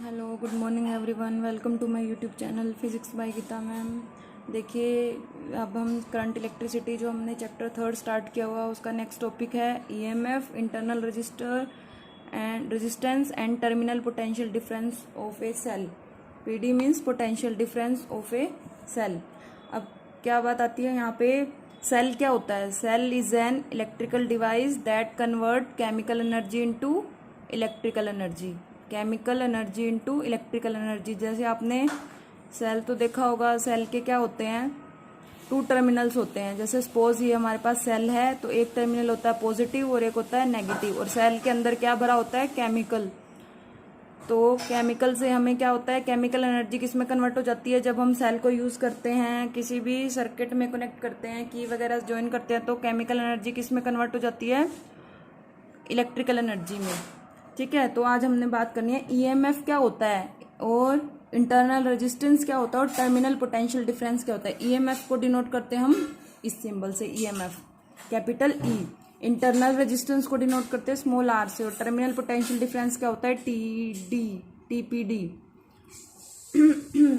Hello, good morning everyone. Welcome to my YouTube channel physics by Geeta ma'am. देखिए, अब हम current electricity जो हमने चैप्टर 3 स्टार्ट किया हुआ उसका नेक्स्ट टॉपिक है EMF, internal resistance and terminal potential difference of a cell. PD means potential difference of a cell. अब क्या बात आती है यहाँ पे, सेल क्या होता है? Cell is an electrical device that convert chemical energy into electrical energy. Chemical energy into electrical energy. जैसे आपने सेल तो देखा होगा, सेल के क्या होते हैं, 2 टर्मिनल्स होते हैं। जैसे सपोज ये हमारे पास सेल है तो एक टर्मिनल होता है पॉजिटिव और एक होता है नेगेटिव, और सेल के अंदर क्या भरा होता है? केमिकल। तो केमिकल से हमें क्या होता है, केमिकल एनर्जी किस में कन्वर्ट हो जाती है? जब हम सेल को यूज करते हैं, किसी भी सर्किट में कनेक्ट करते हैं, की वगैरह ज्वाइन करते हैं, तो केमिकल एनर्जी किस में कन्वर्ट हो जाती है? इलेक्ट्रिकल एनर्जी में। ठीक है, तो आज हमने बात करनी है ईएमएफ क्या होता है और इंटरनल रेजिस्टेंस क्या होता है और टर्मिनल पोटेंशियल डिफरेंस क्या होता है। ईएमएफ को डिनोट करते हैं हम इस सिंबल से, EMF capital E. Internal resistance को डिनोट करते हैं स्मॉल आर से, और टर्मिनल पोटेंशियल डिफरेंस क्या होता है? टीपीडी।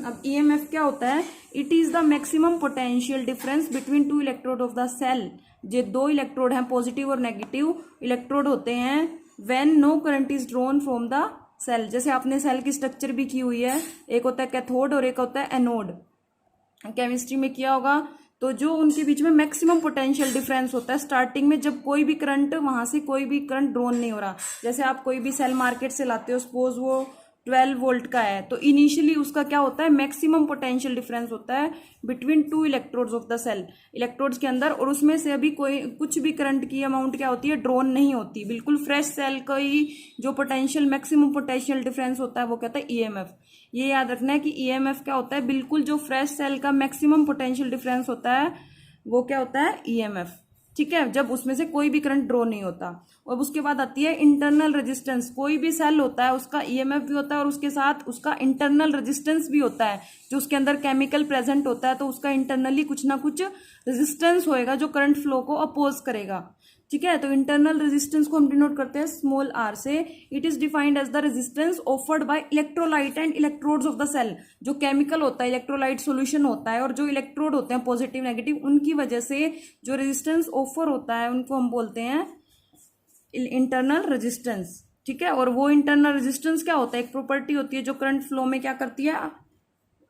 अब ईएमएफ क्या होता है? It is the maximum potential difference between 2 electrode of the cell. जो 2 इलेक्ट्रोड हैं, पॉजिटिव और नेगेटिव इलेक्ट्रोड होते हैं, when no current is drawn from the cell। जैसे आपने सेल की स्ट्रक्चर भी की हुई है, एक होता है कैथोड और एक होता है एनोड, केमिस्ट्री में किया होगा। तो जो उनके बीच में मैक्सिमम पोटेंशियल डिफरेंस होता है स्टार्टिंग में, जब कोई भी करंट, वहां से कोई भी करंट ड्रॉन नहीं हो रहा। जैसे आप कोई भी सेल मार्केट से लाते हो, सपोज वो 12 वोल्ट का है, तो इनिशियली उसका क्या होता है? मैक्सिमम पोटेंशियल डिफरेंस होता है between 2 electrodes of the cell, electrodes के अंदर, और उसमें से अभी कोई कुछ भी करंट की अमाउंट क्या होती है? ड्रॉन नहीं होती। बिल्कुल फ्रेश सेल का ही जो पोटेंशियल, मैक्सिमम पोटेंशियल डिफरेंस होता है वो कहता है ईएमएफ। ये याद रखना है कि ईएमएफ क्या होता है? बिल्कुल जो फ्रेश सेल का मैक्सिमम पोटेंशियल डिफरेंस होता है वो क्या होता है? ईएमएफ। ठीक है, जब उसमें से कोई भी करंट ड्रॉ नहीं होता। और उसके बाद आती है इंटरनल रेजिस्टेंस। कोई भी सेल होता है उसका ईएमएफ भी होता है और उसके साथ उसका इंटरनल रेजिस्टेंस भी होता है। जो उसके अंदर केमिकल प्रेजेंट होता है तो उसका इंटरनली कुछ ना कुछ रेजिस्टेंस होएगा जो करंट फ्लो को अपोज करेगा। ठीक है, तो इंटरनल रेजिस्टेंस को हम डिनोट करते हैं स्मॉल आर से। It is defined as the resistance offered by electrolyte and electrodes of the cell. जो केमिकल होता है, इलेक्ट्रोलाइट सॉल्यूशन होता है, और जो इलेक्ट्रोड होते हैं पॉजिटिव नेगेटिव, उनकी वजह से जो रेजिस्टेंस ऑफर होता है उनको हम बोलते हैं इंटरनल रेजिस्टेंस। ठीक है, और वो इंटरनल रेजिस्टेंस क्या होता है? एक प्रॉपर्टी होती है जो करंट फ्लो में क्या करती है?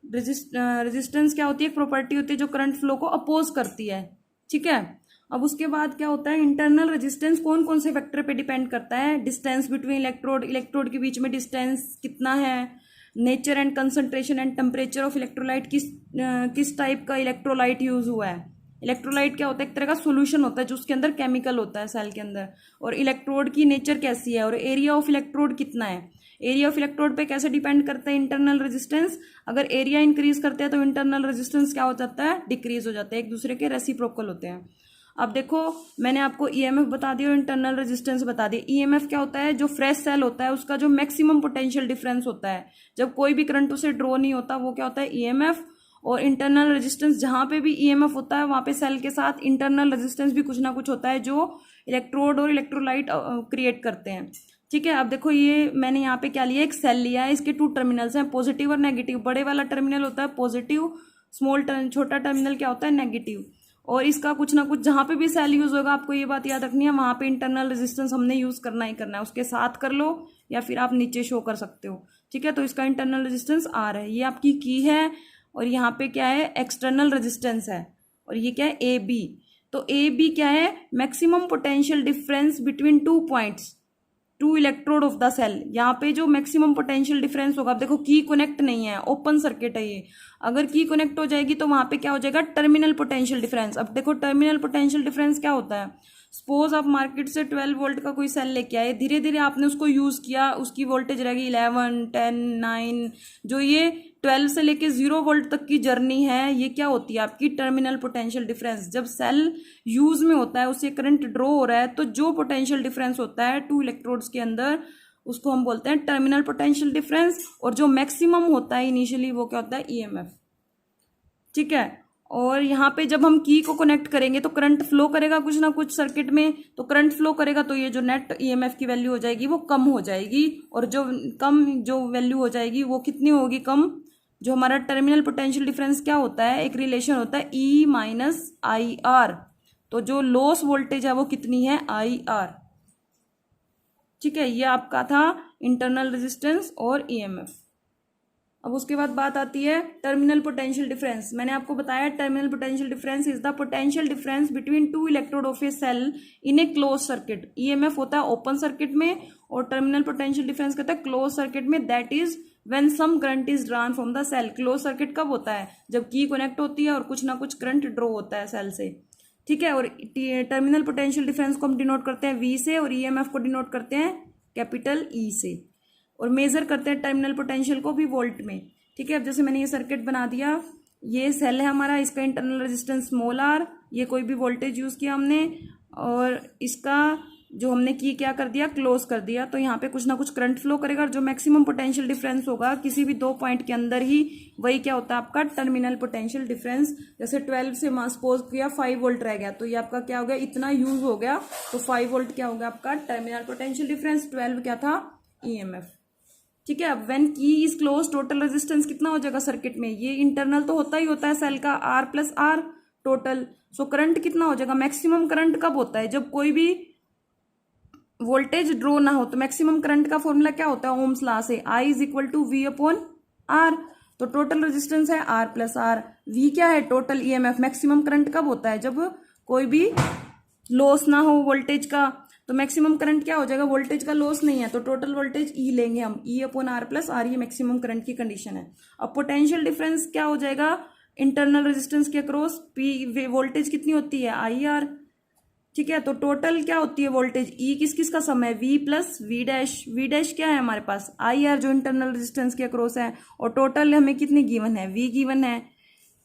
रेजिस्टेंस क्या होती है? एक प्रॉपर्टी होती है जो करंट फ्लो को अपोज करती है। ठीक है, अब उसके बाद क्या होता है? इंटरनल रेजिस्टेंस कौन कौन से फैक्टर पे डिपेंड करता है? डिस्टेंस बिटवीन इलेक्ट्रोड, इलेक्ट्रोड के बीच में डिस्टेंस कितना है, nature and concentration and temperature of electrolyte, किस टाइप का इलेक्ट्रोलाइट यूज हुआ है। इलेक्ट्रोलाइट क्या होता है? एक तरह का सोल्यूशन होता है जो उसके अंदर केमिकल होता है सेल के अंदर, और इलेक्ट्रोड की नेचर कैसी है, और एरिया ऑफ इलेक्ट्रोड कितना है। एरिया ऑफ इलेक्ट्रोड पे कैसे डिपेंड करता है? Internal resistance. अगर एरिया इंक्रीज करते हैं तो इंटरनल रेजिस्टेंस क्या हो जाता है? डिक्रीज हो जाता है। एक दूसरे के रेसिप्रोकल होते हैं। अब देखो, मैंने आपको ईएमएफ बता दिया और इंटरनल रेजिस्टेंस बता दिया। ईएमएफ क्या होता है? जो फ्रेश सेल होता है उसका जो मैक्सिमम पोटेंशियल डिफरेंस होता है, जब कोई भी करंट उसे ड्रॉ नहीं होता, वो क्या होता है? ईएमएफ। और इंटरनल रेजिस्टेंस, जहां पे भी ईएमएफ होता है वहां पे सेल के साथ इंटरनल रेजिस्टेंस भी कुछ ना कुछ होता है जो इलेक्ट्रोड और इलेक्ट्रोलाइट क्रिएट करते हैं। ठीक है, अब देखो, ये मैंने यहाँ पे क्या लिया? एक सेल लिया है, इसके 2 टर्मिनल्स हैं, पॉजिटिव और नेगेटिव। बड़े वाला टर्मिनल होता है पॉजिटिव, छोटा टर्मिनल क्या होता है? नेगेटिव। और इसका कुछ ना कुछ, जहां पे भी सेल यूज होगा, आपको ये बात याद रखनी है, वहां पे इंटरनल रेजिस्टेंस हमने यूज करना ही करना है। उसके साथ कर लो या फिर आप नीचे शो कर सकते हो। ठीक है, तो इसका इंटरनल रेजिस्टेंस आर है, ये आपकी की है, और यहाँ पे क्या है? एक्सटर्नल रेजिस्टेंस है, और ये क्या है? A B. तो ए बी क्या है? Maximum potential difference between 2 points, 2 electrode of the cell. यहाँ पे जो मैक्सिमम पोटेंशियल डिफरेंस होगा, आप देखो की कनेक्ट नहीं है, ओपन सर्किट है ये। अगर की कनेक्ट हो जाएगी तो वहां पे क्या हो जाएगा? Terminal potential difference. अब देखो, टर्मिनल पोटेंशियल डिफरेंस क्या होता है? सपोज आप मार्केट से 12 वोल्ट का कोई सेल लेके आए, धीरे धीरे आपने उसको यूज किया, उसकी वोल्टेज रहेगी 11, 10, 9। जो ये 12 से लेके 0 वोल्ट तक की जर्नी है, ये क्या होती है? आपकी टर्मिनल पोटेंशियल डिफरेंस। जब सेल यूज में होता है, उससे करंट ड्रॉ हो रहा है, तो जो पोटेंशियल डिफरेंस होता है 2 इलेक्ट्रोड्स के अंदर, उसको हम बोलते हैं टर्मिनल पोटेंशियल डिफरेंस। और जो मैक्सिमम होता है इनिशियली, वो क्या होता है? ईएमएफ। ठीक है, और यहाँ पे जब हम की को कनेक्ट करेंगे तो करंट फ्लो करेगा कुछ ना कुछ सर्किट में, तो करंट फ्लो करेगा तो ये जो नेट ईएमएफ की वैल्यू हो जाएगी वो कम हो जाएगी, और जो वैल्यू हो जाएगी वो कितनी होगी, कम। जो हमारा टर्मिनल पोटेंशियल डिफरेंस क्या होता है, एक रिलेशन होता है ई माइनस आई आर, तो जो लॉस वोल्टेज है वो कितनी है, आई आर। ठीक है, ये आपका था इंटरनल रेजिस्टेंस और ईएमएफ। अब उसके बाद बात आती है टर्मिनल पोटेंशियल डिफरेंस। मैंने आपको बताया terminal potential difference is the potential difference between two electrode of a cell in a close circuit. EMF होता है ओपन सर्किट में और टर्मिनल पोटेंशियल डिफरेंस कहता है क्लोज सर्किट में, that is when some current is drawn from the cell. Close circuit कब होता है, जब की कनेक्ट होती है और कुछ ना कुछ करंट ड्रॉ होता है सेल से। ठीक है, और टर्मिनल पोटेंशियल डिफरेंस को हम डिनोट करते हैं वी से और ईएमएफ को डिनोट करते हैं कैपिटल ई से, और मेजर करते हैं टर्मिनल पोटेंशियल को भी वोल्ट में। ठीक है, अब जैसे मैंने ये सर्किट बना दिया, ये सेल है हमारा, इसका इंटरनल रेजिस्टेंस स्मॉल आर, ये कोई भी वोल्टेज यूज किया हमने, और इसका जो हमने की क्या कर दिया, क्लोज कर दिया, तो यहाँ पे कुछ ना कुछ करंट फ्लो करेगा, और जो मैक्सिमम पोटेंशियल डिफरेंस होगा किसी भी दो पॉइंट के अंदर ही, वही क्या होता है आपका टर्मिनल पोटेंशियल डिफरेंस। जैसे 12 से सपोज किया 5 वोल्ट रह गया, तो ये आपका क्या हो गया, इतना यूज हो गया, तो 5 वोल्ट क्या होगा आपका टर्मिनल पोटेंशियल डिफरेंस, 12 क्या था ईएमएफ। ठीक है, अब व्हेन की इज क्लोज टोटल रेजिस्टेंस कितना हो जाएगा सर्किट में, ये इंटरनल तो होता ही होता है सेल का, R plus R total. So current कितना हो जाएगा, मैक्सिमम करंट कब होता है, जब कोई भी वोल्टेज ड्रॉ ना हो। तो मैक्सिमम करंट का फॉर्मूला क्या होता है, ओम्स लॉ से, I is equal to V upon R. तो टोटल रेजिस्टेंस है आर प्लस आर, वी क्या है टोटल ईएमएफ। मैक्सिमम करंट कब होता है, जब कोई भी लॉस ना हो वोल्टेज का, तो मैक्सिमम करंट क्या हो जाएगा, वोल्टेज का लॉस नहीं है तो टोटल वोल्टेज ई लेंगे हम, E upon R plus R, ये मैक्सिमम करंट की कंडीशन है। अब पोटेंशियल डिफरेंस क्या हो जाएगा, इंटरनल रेजिस्टेंस के अक्रॉस पी वोल्टेज कितनी होती है, आई आर। ठीक है, तो टोटल क्या होती है वोल्टेज, ई किस किस का सम है, V plus V dash. V dash क्या है हमारे पास, आई आर जो इंटरनल रेजिस्टेंस के अक्रॉस है, और टोटल हमें कितनी गिवन है, वी गिवन है।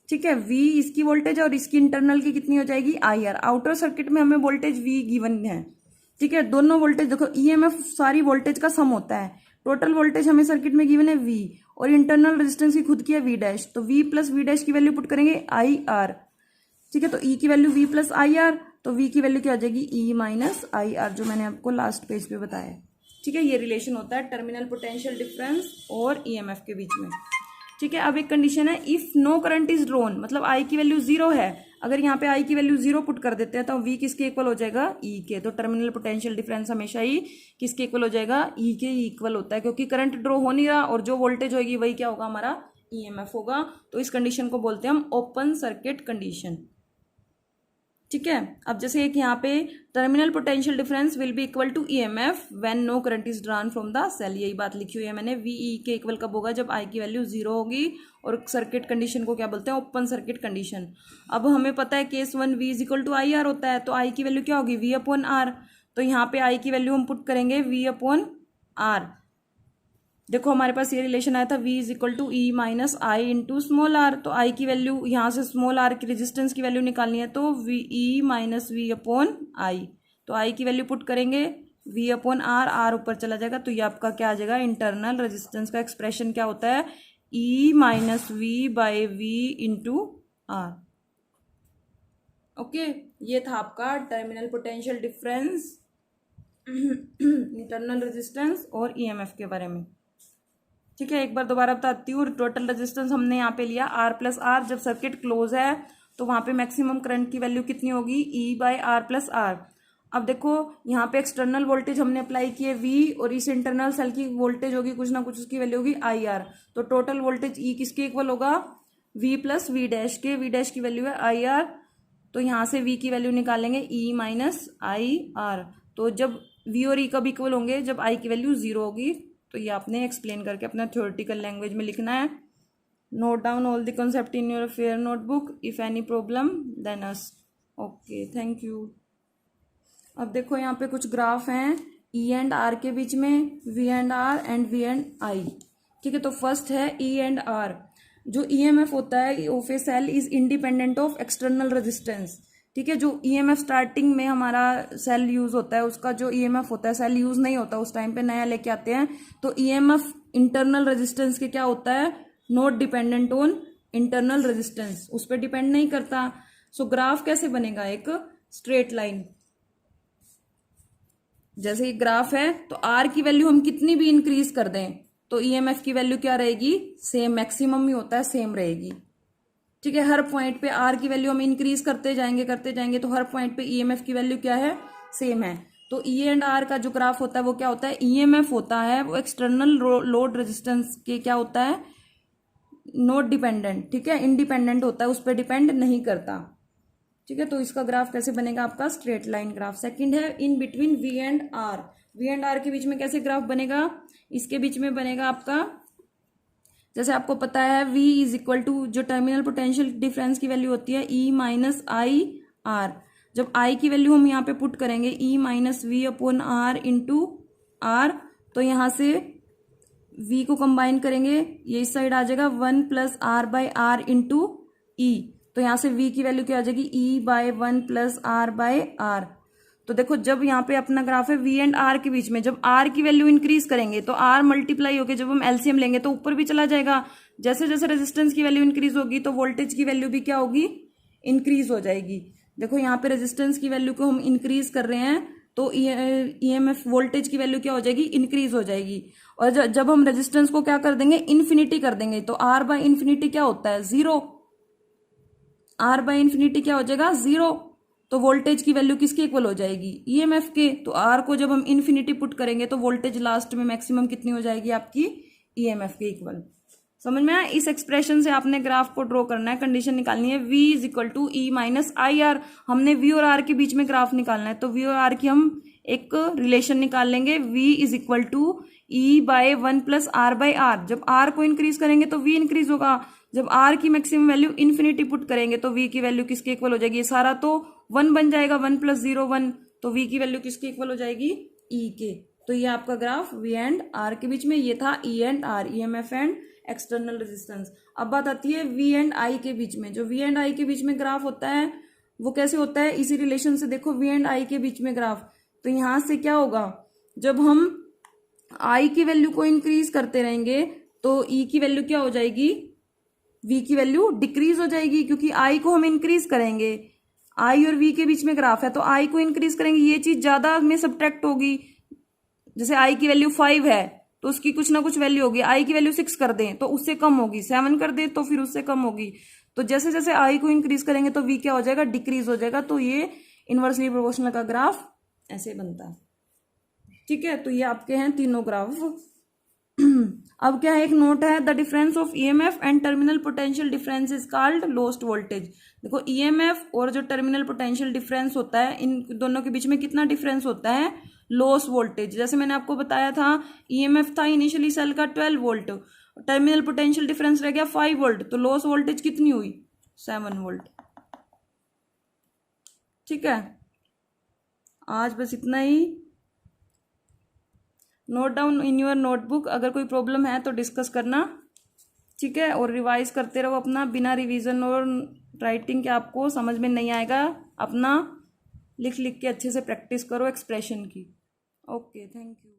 ठीक है, वी इसकी वोल्टेज है और इसकी इंटरनल की कितनी हो जाएगी, आई आर। आउटर सर्किट में हमें वोल्टेज वी गिवन है। ठीक है, दोनों वोल्टेज देखो, ईएमएफ सारी वोल्टेज का सम होता है, टोटल वोल्टेज हमें सर्किट में गिवन है वी, और इंटरनल रेजिस्टेंस की खुद की है वी डैश, तो वी प्लस वी डैश की वैल्यू पुट करेंगे आई आर। ठीक है, तो ई की value V plus I R, तो वी की वैल्यू क्या हो जाएगी, ई माइनस आई आर, जो मैंने आपको लास्ट पेज पे बताया। ठीक है, ये रिलेशन होता है टर्मिनल पोटेंशियल डिफरेंस और ईएमएफ के बीच में। ठीक है, अब एक कंडीशन है, if no current is drawn, मतलब आई की वैल्यू 0 है, अगर यहाँ पे आई की वैल्यू 0 पुट कर देते हैं तो वी किसके इक्वल हो जाएगा, ई के। तो टर्मिनल पोटेंशियल डिफरेंस हमेशा ही किसके इक्वल हो जाएगा, ई के इक्वल होता है, क्योंकि करंट ड्रॉ हो नहीं रहा, और जो वोल्टेज होगी वही क्या होगा हमारा, ईएमएफ होगा। तो इस कंडीशन को बोलते हैं हम ओपन सर्किट कंडीशन। ठीक है, अब जैसे एक यहाँ पे terminal potential difference will be equal to EMF when no current is drawn from the cell, यही बात लिखी हुई है मैंने। वीई के इक्वल कब होगा, जब आई की वैल्यू 0 होगी, और सर्किट कंडीशन को क्या बोलते हैं, ओपन सर्किट कंडीशन। अब हमें पता है case 1 V is equal to I R होता है, तो आई की वैल्यू क्या होगी, वी अपॉन आर। तो यहाँ पे आई की वैल्यू हम पुट करेंगे वी अपॉन आर। देखो हमारे पास ये रिलेशन आया था, v is equal to E minus I into small R, तो आई की वैल्यू यहाँ से स्मॉल आर की रेजिस्टेंस की वैल्यू निकालनी है, तो V E minus V upon I. तो आई की वैल्यू पुट करेंगे v अपॉन आर, आर ऊपर चला जाएगा, तो ये आपका क्या आ जाएगा, इंटरनल रेजिस्टेंस का एक्सप्रेशन क्या होता है, E minus V by V into R. Okay, ये था आपका terminal potential difference, internal resistance और ईएमएफ के बारे में। ठीक है, एक बार दोबारा बताती हूँ। टोटल रेजिस्टेंस हमने यहाँ पे लिया आर प्लस आर, जब सर्किट क्लोज है तो वहाँ पे मैक्सिमम करंट की वैल्यू कितनी होगी, ई बाई आर प्लस आर। अब देखो यहाँ पे एक्सटर्नल वोल्टेज हमने अप्लाई किए वी, और इस इंटरनल सेल की वोल्टेज होगी कुछ ना कुछ, उसकी वैल्यू होगी आई आर। तो टोटल वोल्टेज ई किसके इक्वल होगा, वी प्लस वी डैश के, वी डैश की वैल्यू है आई आर, तो यहाँ से वी की वैल्यू निकालेंगे ई माइनस आई आर। तो जब वी और ई कब इक्वल होंगे, जब आई की वैल्यू 0 होगी। तो ये आपने एक्सप्लेन करके अपना थ्योरेटिकल लैंग्वेज में लिखना है। Note down all the concept in your fair notebook, if any problem then ask. Okay, thank you. अब देखो यहाँ पे कुछ ग्राफ हैं ई एंड आर के बीच में, V and R and V and I. ठीक है, तो फर्स्ट है ई एंड आर। जो ईएमएफ होता है of a cell is independent of external resistance. ठीक है, जो ईएमएफ स्टार्टिंग में हमारा सेल यूज होता है, उसका जो ईएमएफ होता है, सेल यूज नहीं होता उस टाइम पे, नया लेके आते हैं, तो ईएमएफ इंटरनल रेजिस्टेंस के क्या होता है, not dependent on internal resistance उस पर डिपेंड नहीं करता। सो ग्राफ कैसे बनेगा, एक स्ट्रेट लाइन। जैसे ये ग्राफ है तो आर की वैल्यू हम कितनी भी इंक्रीज कर दें तो ईएमएफ की वैल्यू क्या रहेगी, सेम, मैक्सिमम ही होता है, सेम रहेगी। ठीक है, हर पॉइंट पे आर की वैल्यू हम इंक्रीज करते जाएंगे तो हर पॉइंट पे ईएमएफ की वैल्यू क्या है, सेम है। तो ई एंड आर का जो ग्राफ होता है वो क्या होता है, ईएमएफ होता है, वो एक्सटर्नल लोड रेजिस्टेंस के क्या होता है, नॉट डिपेंडेंट। ठीक है, इंडिपेंडेंट होता है, उस पर डिपेंड नहीं करता। ठीक है, तो इसका ग्राफ कैसे बनेगा आपका, स्ट्रेट लाइन ग्राफ। सेकंड है in between V and R. V and R के बीच में कैसे ग्राफ बनेगा, इसके बीच में बनेगा आपका, जैसे आपको पता है V इज इक्वल टू जो टर्मिनल पोटेंशियल डिफरेंस की वैल्यू होती है E माइनस आई आर। जब I की वैल्यू हम यहाँ पे पुट करेंगे E minus V upon R into R, तो यहाँ से V को कंबाइन करेंगे, ये इस साइड आ जाएगा 1 plus R by R into E. तो यहाँ से V की वैल्यू क्या आ जाएगी, E by 1 plus R by R. तो देखो जब यहाँ पे अपना ग्राफ है V एंड R के बीच में, जब R की वैल्यू इंक्रीज करेंगे तो R मल्टीप्लाई होके जब हम एलसीएम लेंगे तो ऊपर भी चला जाएगा। जैसे जैसे रेजिस्टेंस की वैल्यू इंक्रीज होगी तो वोल्टेज की वैल्यू भी क्या होगी, इंक्रीज हो जाएगी। देखो यहाँ पे रेजिस्टेंस की वैल्यू को हम इंक्रीज कर रहे हैं तो ईएमएफ वोल्टेज की वैल्यू क्या हो जाएगी, इंक्रीज हो जाएगी। और जब हम रेजिस्टेंस को क्या कर देंगे, इन्फिनिटी कर देंगे, तो R बाय इन्फिनिटी क्या होता है, 0। R बाय इन्फिनिटी क्या हो जाएगा, 0। तो वोल्टेज की वैल्यू किसके इक्वल हो जाएगी, ईएमएफ के। तो आर को जब हम इन्फिनिटी पुट करेंगे तो वोल्टेज लास्ट में मैक्सिमम कितनी हो जाएगी आपकी, ईएमएफ के इक्वल। समझ में आया, इस एक्सप्रेशन से आपने ग्राफ को ड्रॉ करना है, कंडीशन निकालनी है, V is equal to E minus I R. हमने V और R के बीच में ग्राफ निकालना है, तो V और R की हम एक रिलेशन निकाल लेंगे, V is equal to E by 1 plus R by R. जब R को इंक्रीज करेंगे तो V इंक्रीज होगा, जब R की मैक्सिमम वैल्यू इन्फिनिटी पुट करेंगे तो V की वैल्यू किसके इक्वल हो जाएगी, ये सारा तो 1 बन जाएगा, 1 प्लस 0 1, तो V की वैल्यू किसके इक्वल हो जाएगी, E के। तो ये आपका ग्राफ V एंड R के बीच में, ये था E and R, EMF and external resistance. अब बात आती है V एंड I के बीच में। जो V एंड I के बीच में ग्राफ होता है वो कैसे होता है, इसी रिलेशन से देखो V एंड I के बीच में ग्राफ। तो यहां से क्या होगा, जब हम I की वैल्यू को इंक्रीज करते रहेंगे तो E की वैल्यू क्या हो जाएगी, V की वैल्यू डिक्रीज हो जाएगी, क्योंकि I को हम इंक्रीज करेंगे। I और V के बीच में ग्राफ है तो I को इंक्रीज करेंगे, ये चीज ज्यादा में सब्ट्रैक्ट होगी। जैसे I की वैल्यू 5 है तो उसकी कुछ ना कुछ वैल्यू होगी, I की वैल्यू 6 कर दें तो उससे कम होगी, 7 कर दें तो फिर उससे कम होगी। तो जैसे जैसे I को इंक्रीज करेंगे तो V क्या हो जाएगा, डिक्रीज हो जाएगा। तो ये इनवर्सली प्रोपोर्शनल का ग्राफ ऐसे बनता है। ठीक है, तो ये आपके हैं तीनों ग्राफ। अब क्या है, एक नोट है, the difference of EMF and terminal potential difference is called lost voltage. देखो ईएमएफ और जो टर्मिनल पोटेंशियल डिफरेंस होता है, इन दोनों के बीच में कितना डिफरेंस होता है, लॉस वोल्टेज। जैसे मैंने आपको बताया था, ईएमएफ था इनिशियली सेल का 12 वोल्ट, टर्मिनल पोटेंशियल डिफरेंस रह गया 5 वोल्ट, तो लॉस वोल्टेज कितनी हुई, 7 वोल्ट। ठीक है, आज बस इतना ही। Note down in your notebook, अगर कोई प्रॉब्लम है तो डिस्कस करना। ठीक है, और रिवाइज करते रहो अपना, बिना रिवीजन और राइटिंग के आपको समझ में नहीं आएगा, अपना लिख लिख के अच्छे से प्रैक्टिस करो एक्सप्रेशन की। Okay, thank you.